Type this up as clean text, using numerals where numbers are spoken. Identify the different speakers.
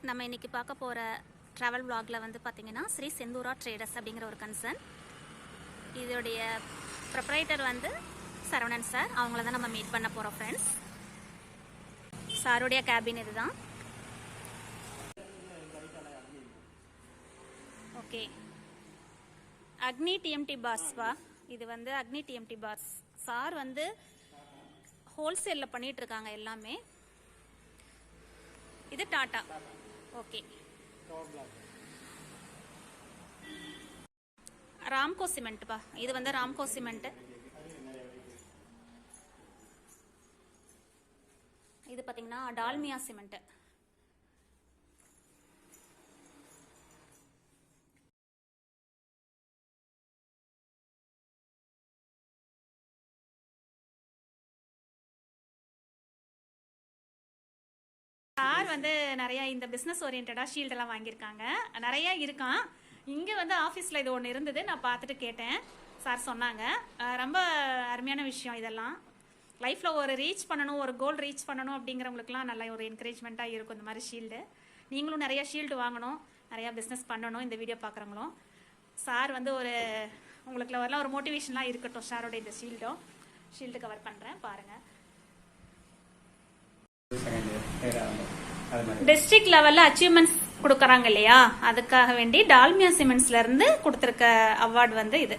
Speaker 1: நம்ம இன்றைக்கி பார்க்க போகிற ட்ராவல் vlogல வந்து பார்த்திங்கன்னா ஸ்ரீ செந்தூரா ட்ரேடர்ஸ் அப்படிங்கிற ஒரு கன்சர்ன். இதோடைய ப்ரொப்ரைட்டர் வந்து சரவணன் சார். அவங்கள தான் நம்ம மீட் பண்ண போகிறோம் ஃப்ரெண்ட்ஸ். சாருடைய கேபின் இது தான். ஓகே, அக்னி டிஎம்டி பார்ஸ்வா. இது வந்து அக்னி டிஎம்டி பார்ஸ். சார் வந்து ஹோல்சேலில் பண்ணிகிட்ருக்காங்க எல்லாமே. இது டாட்டா. ஓகே, ராம்கோ சிமெண்ட்பா. இது வந்து ராம்கோ சிமெண்ட். இது பார்த்தீங்கன்னா டால்மியா சிமெண்ட். சார் வந்து நிறையா இந்த பிஸ்னஸ் ஓரியன்டாக ஷீல்டெல்லாம் வாங்கியிருக்காங்க. நிறையா இருக்கான். இங்கே வந்து ஆஃபீஸில் இது ஒன்று இருந்தது, நான் பார்த்துட்டு கேட்டேன். சார் சொன்னாங்க ரொம்ப அருமையான விஷயம். இதெல்லாம் லைஃப்பில் ஒரு ரீச் பண்ணணும், ஒரு கோல் ரீச் பண்ணணும் அப்படிங்கிறவங்களுக்குலாம் நல்ல ஒரு என்கரேஜ்மெண்ட்டாக இருக்கும் இந்த மாதிரி ஷீல்டு. நீங்களும் நிறையா ஷீல்டு வாங்கணும், நிறையா பிஸ்னஸ் பண்ணணும். இந்த வீடியோ பார்க்குறவங்களும் சார் வந்து ஒரு உங்களுக்கு வரலாம் ஒரு மோட்டிவேஷன்லாம் இருக்கட்டும். சாரோட இந்த ஷீல்டு கவர் பண்ணுறேன் பாருங்கள். டிஸ்ட்ரிக்ட் லெவல்ல அச்சீவ்மெண்ட்ஸ் கொடுக்கறாங்க இல்லையா, அதுக்காக வேண்டி டால்மியா சிமெண்ட்ஸ்ல இருந்து கொடுத்திருக்க அவார்டு வந்து இது.